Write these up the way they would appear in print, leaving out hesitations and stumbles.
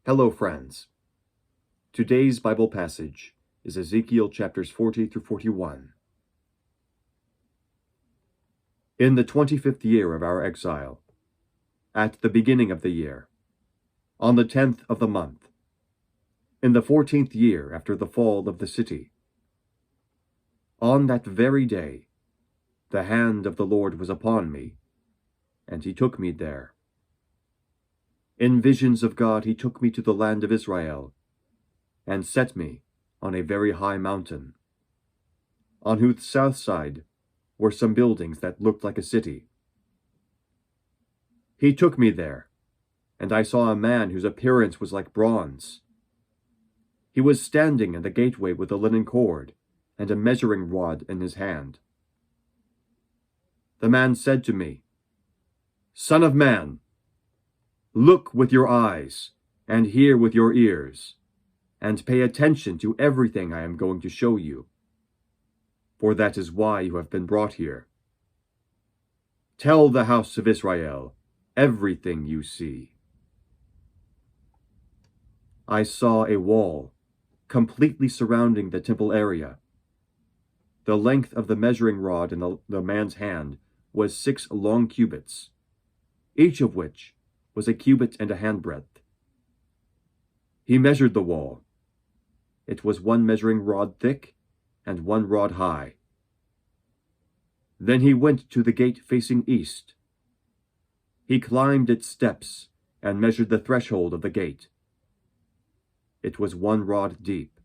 Hello, friends. Today's Bible passage is Ezekiel chapters 40 through 41. In the 25th year of our exile, at the beginning of the year, on the 10th of the month, in the 14th year after the fall of the city, on that very day, the hand of the Lord was upon me, and he took me there. In visions of God he took me to the land of Israel, and set me on a very high mountain, on whose south side were some buildings that looked like a city. He took me there, and I saw a man whose appearance was like bronze. He was standing in the gateway with a linen cord and a measuring rod in his hand. The man said to me, "Son of man, look with your eyes, and hear with your ears, and pay attention to everything I am going to show you, for that is why you have been brought here. Tell the house of Israel everything you see." I saw a wall completely surrounding the temple area. The length of the measuring rod in the man's hand was 6 long cubits, each of which was a cubit and a handbreadth. He measured the wall. It was 1 measuring rod thick and 1 rod high. Then he went to the gate facing east. He climbed its steps and measured the threshold of the gate. It was 1 rod deep.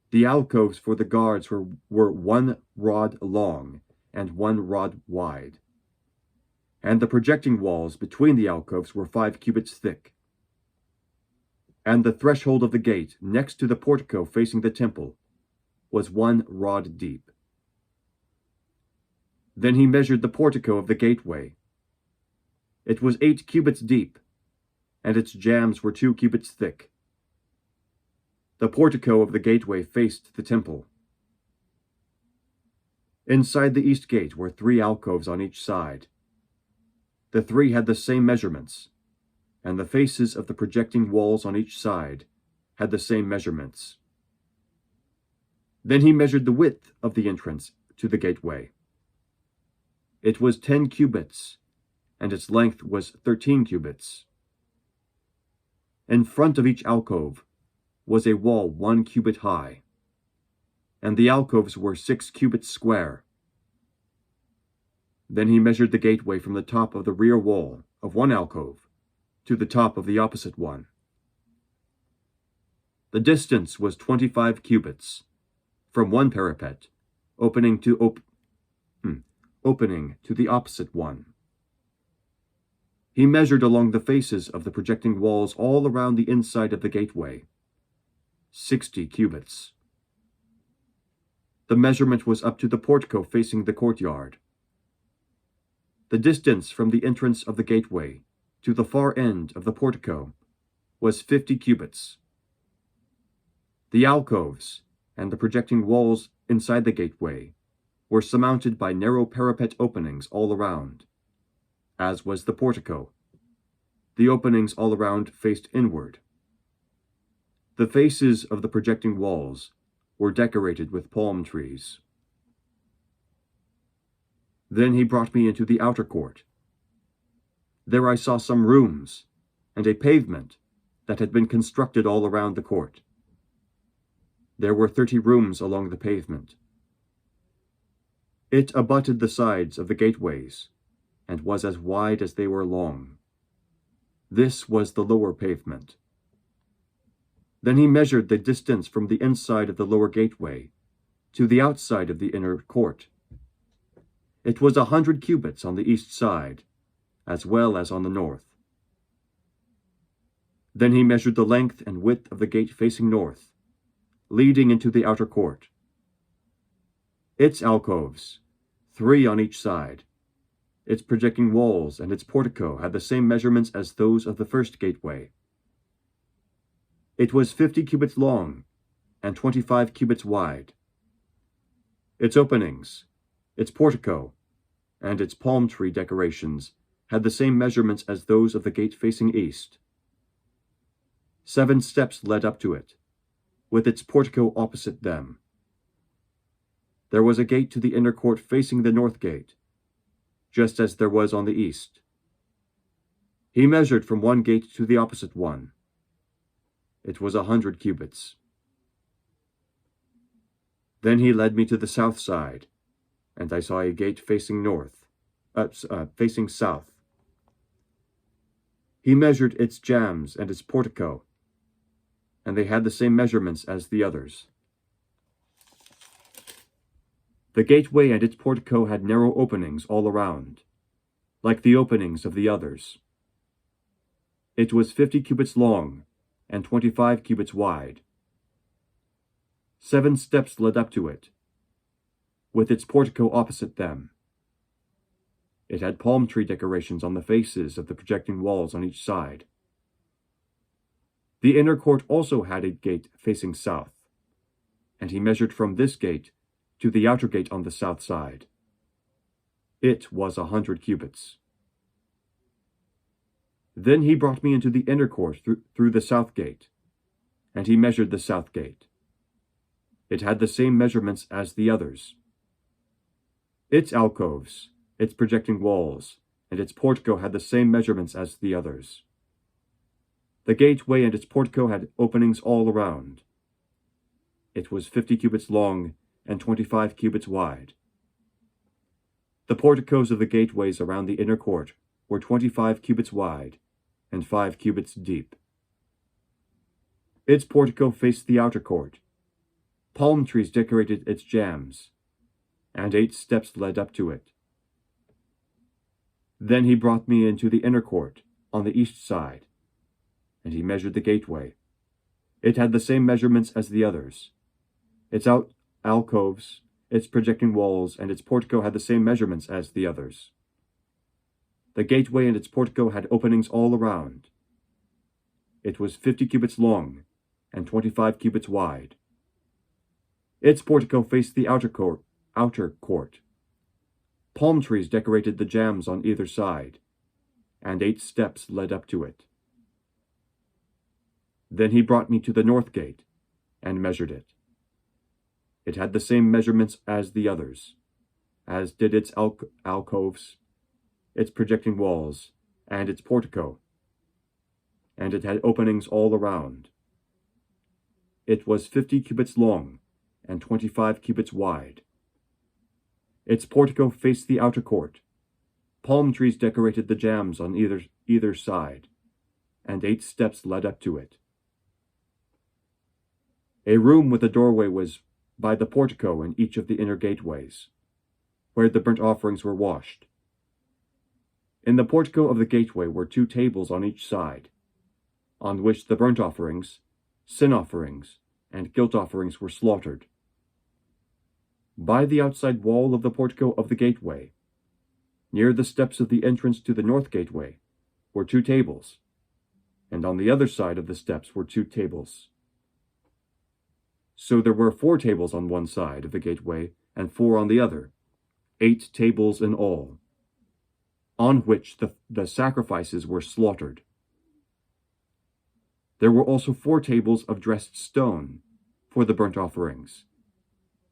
The alcoves for the guards were 1 rod long and 1 rod wide, and the projecting walls between the alcoves were 5 cubits thick. And the threshold of the gate next to the portico facing the temple was 1 rod deep. Then he measured the portico of the gateway. It was 8 cubits deep, and its jambs were 2 cubits thick. The portico of the gateway faced the temple. Inside the east gate were 3 alcoves on each side. The 3 had the same measurements, and the faces of the projecting walls on each side had the same measurements. Then he measured the width of the entrance to the gateway. It was 10 cubits, and its length was 13 cubits. In front of each alcove was a wall 1 cubit high, and the alcoves were 6 cubits square. Then he measured the gateway from the top of the rear wall of 1 alcove to the top of the opposite one. The distance was 25 cubits from 1 parapet, opening to the opposite one. He measured along the faces of the projecting walls all around the inside of the gateway, 60 cubits. The measurement was up to the portico facing the courtyard. The distance from the entrance of the gateway to the far end of the portico was 50 cubits. The alcoves and the projecting walls inside the gateway were surmounted by narrow parapet openings all around, as was the portico. The openings all around faced inward. The faces of the projecting walls were decorated with palm trees. Then he brought me into the outer court. There I saw some rooms and a pavement that had been constructed all around the court. There were 30 rooms along the pavement. It abutted the sides of the gateways and was as wide as they were long. This was the lower pavement. Then he measured the distance from the inside of the lower gateway to the outside of the inner court. It was 100 cubits on the east side, as well as on the north. Then he measured the length and width of the gate facing north, leading into the outer court. Its alcoves, 3 on each side, its projecting walls and its portico had the same measurements as those of the first gateway. It was 50 cubits long and 25 cubits wide. Its openings, its portico, and its palm tree decorations had the same measurements as those of the gate facing east. 7 steps led up to it, with its portico opposite them. There was a gate to the inner court facing the north gate, just as there was on the east. He measured from one gate to the opposite one. It was 100 cubits. Then he led me to the south side, and I saw a gate facing facing south. He measured its jambs and its portico, and they had the same measurements as the others. The gateway and its portico had narrow openings all around, like the openings of the others. It was 50 cubits long and 25 cubits wide. 7 steps led up to it, with its portico opposite them. It had palm tree decorations on the faces of the projecting walls on each side. The inner court also had a gate facing south, and he measured from this gate to the outer gate on the south side. It was 100 cubits. Then he brought me into the inner court through the south gate, and he measured the south gate. It had the same measurements as the others. Its alcoves, its projecting walls, and its portico had the same measurements as the others. The gateway and its portico had openings all around. It was 50 cubits long and 25 cubits wide. The porticos of the gateways around the inner court were 25 cubits wide and 5 cubits deep. Its portico faced the outer court. Palm trees decorated its jambs, and 8 steps led up to it. Then he brought me into the inner court on the east side, and he measured the gateway. It had the same measurements as the others. Its alcoves, its projecting walls, and its portico had the same measurements as the others. The gateway and its portico had openings all around. It was 50 cubits long and 25 cubits wide. Its portico faced the outer court. Palm trees decorated the jambs on either side, and 8 steps led up to it. Then he brought me to the north gate and measured it. It had the same measurements as the others, as did its alcoves, its projecting walls, and its portico, and it had openings all around. It was 50 cubits long and 25 cubits wide. Its portico faced the outer court. Palm trees decorated the jambs on either side, and 8 steps led up to it. A room with a doorway was by the portico in each of the inner gateways, where the burnt offerings were washed. In the portico of the gateway were 2 tables on each side, on which the burnt offerings, sin offerings, and guilt offerings were slaughtered. By the outside wall of the portico of the gateway, near the steps of the entrance to the north gateway, were 2 tables, and on the other side of the steps were 2 tables. So there were 4 tables on one side of the gateway and 4 on the other, 8 tables in all, on which the sacrifices were slaughtered. There were also 4 tables of dressed stone for the burnt offerings,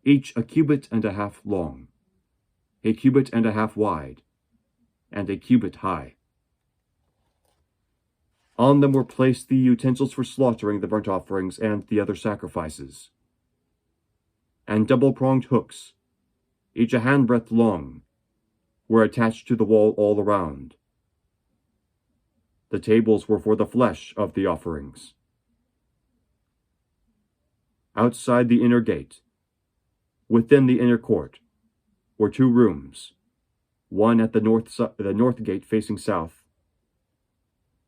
each a cubit and a half long, a cubit and a half wide, and a cubit high. On them were placed the utensils for slaughtering the burnt offerings and the other sacrifices, and double-pronged hooks, each a handbreadth long, were attached to the wall all around. The tables were for the flesh of the offerings. Outside the inner gate, within the inner court, were 2 rooms, one at the north gate facing south,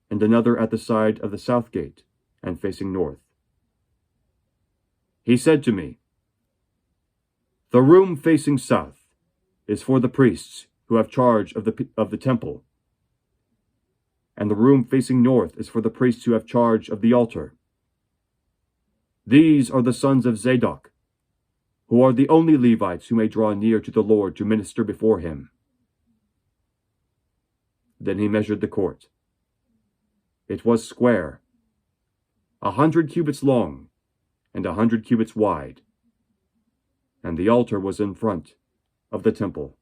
and another at the side of the south gate and facing north. He said to me, "The room facing south is for the priests who have charge of the temple, and the room facing north is for the priests who have charge of the altar. These are the sons of Zadok, who are the only Levites who may draw near to the Lord to minister before him." Then he measured the court. It was square, 100 cubits long, and 100 cubits wide. And the altar was in front of the temple.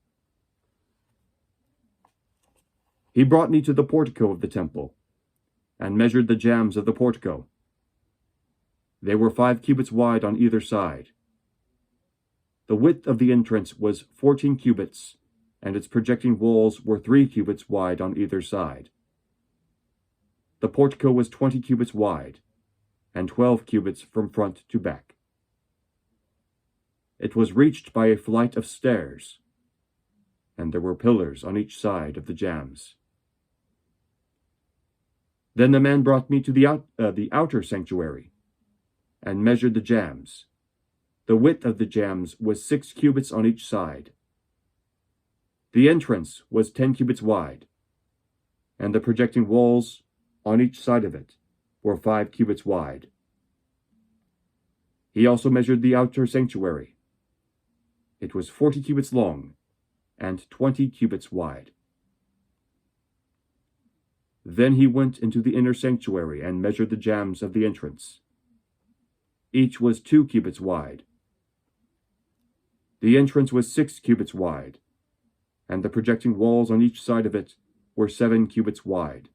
He brought me to the portico of the temple, and measured the jambs of the portico. They were 5 cubits wide on either side. The width of the entrance was 14 cubits, and its projecting walls were 3 cubits wide on either side. The portico was 20 cubits wide, and 12 cubits from front to back. It was reached by a flight of stairs, and there were pillars on each side of the jambs. Then the man brought me to the outer sanctuary, and measured the jambs. The width of the jambs was 6 cubits on each side. The entrance was 10 cubits wide, and the projecting walls on each side of it were 5 cubits wide. He also measured the outer sanctuary. It was 40 cubits long, and 20 cubits wide. Then he went into the inner sanctuary and measured the jambs of the entrance. Each was 2 cubits wide. The entrance was 6 cubits wide, and the projecting walls on each side of it were 7 cubits wide.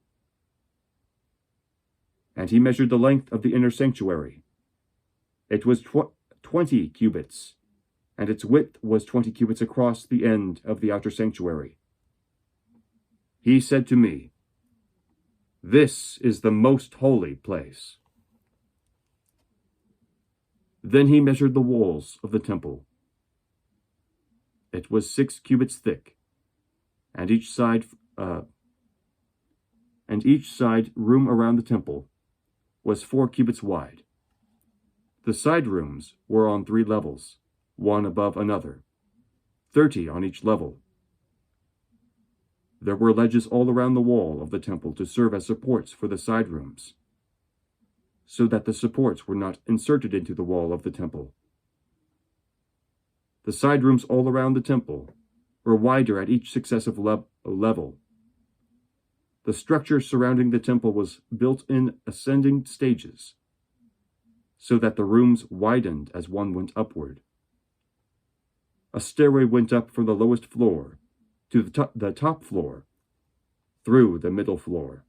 And he measured the length of the inner sanctuary. It was 20 cubits, and its width was 20 cubits across the end of the outer sanctuary. He said to me, "This is the most holy place." Then he measured the walls of the temple. It was 6 cubits thick, and each side room around the temple was 4 cubits wide. The side rooms were on 3 levels, one above another, 30 on each level. There were ledges all around the wall of the temple to serve as supports for the side rooms, so that the supports were not inserted into the wall of the temple. The side rooms all around the temple were wider at each successive level. The structure surrounding the temple was built in ascending stages, so that the rooms widened as one went upward. A stairway went up from the lowest floor to the top floor, through the middle floor.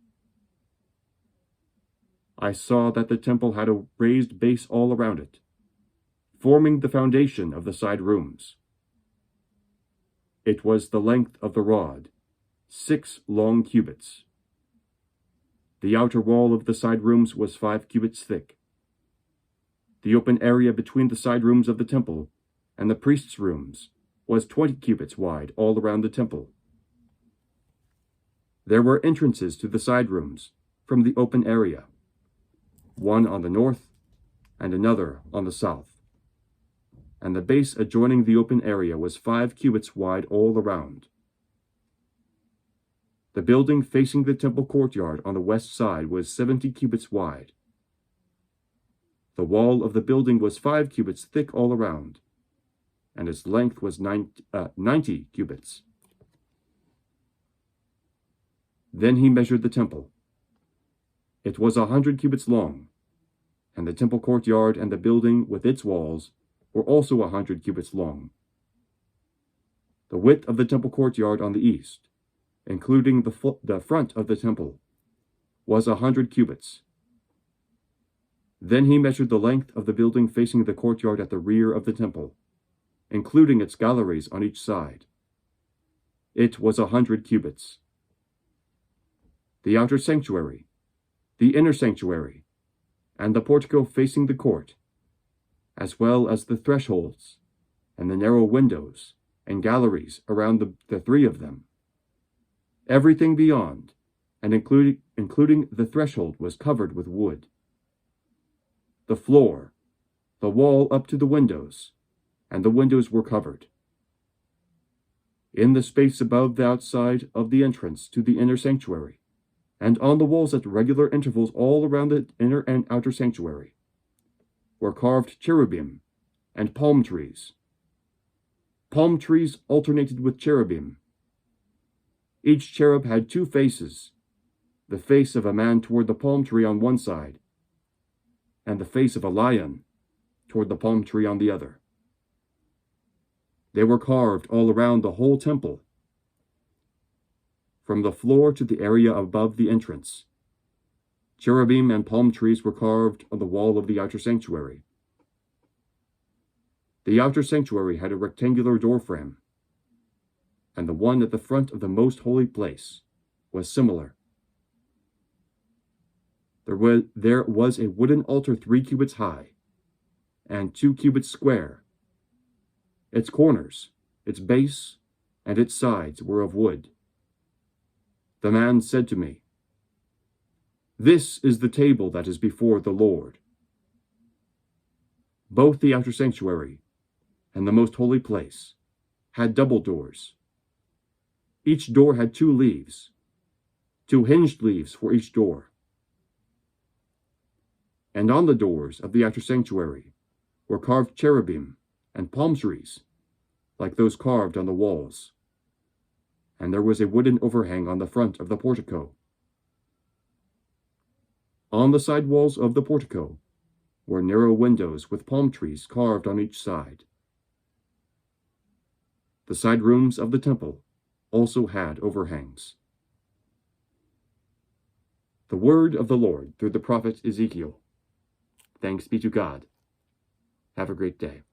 I saw that the temple had a raised base all around it, forming the foundation of the side rooms. It was the length of the rod, 6 long cubits. The outer wall of the side rooms was 5 cubits thick. The open area between the side rooms of the temple and the priests' rooms was 20 cubits wide all around the temple. There were entrances to the side rooms from the open area, one on the north and another on the south, and the base adjoining the open area was 5 cubits wide all around. The building facing the temple courtyard on the west side was 70 cubits wide. The wall of the building was 5 cubits thick all around, and its length was 90 cubits. Then he measured the temple. It was 100 cubits long, and the temple courtyard and the building with its walls were also 100 cubits long. The width of the temple courtyard on the east, including the front of the temple, was 100 cubits. Then he measured the length of the building facing the courtyard at the rear of the temple, including its galleries on each side. It was 100 cubits. The outer sanctuary, the inner sanctuary, and the portico facing the court, as well as the thresholds and the narrow windows and galleries around the 3 of them. Everything beyond, and including the threshold, was covered with wood. The floor, the wall up to the windows, and the windows were covered. In the space above the outside of the entrance to the inner sanctuary, and on the walls at regular intervals all around the inner and outer sanctuary, were carved cherubim and palm trees. Palm trees alternated with cherubim. Each cherub had 2 faces, the face of a man toward the palm tree on one side, and the face of a lion toward the palm tree on the other. They were carved all around the whole temple, from the floor to the area above the entrance. Cherubim and palm trees were carved on the wall of the outer sanctuary. The outer sanctuary had a rectangular doorframe, and the one at the front of the most holy place was similar. There was a wooden altar 3 cubits high and 2 cubits square. Its corners, its base, and its sides were of wood. The man said to me, "This is the table that is before the Lord." Both the outer sanctuary and the most holy place had double doors. Each door had 2 leaves, 2 hinged leaves for each door. And on the doors of the outer sanctuary were carved cherubim and palm trees, like those carved on the walls. And there was a wooden overhang on the front of the portico. On the side walls of the portico were narrow windows with palm trees carved on each side. The side rooms of the temple also had overhangs. The word of the Lord through the prophet Ezekiel. Thanks be to God. Have a great day.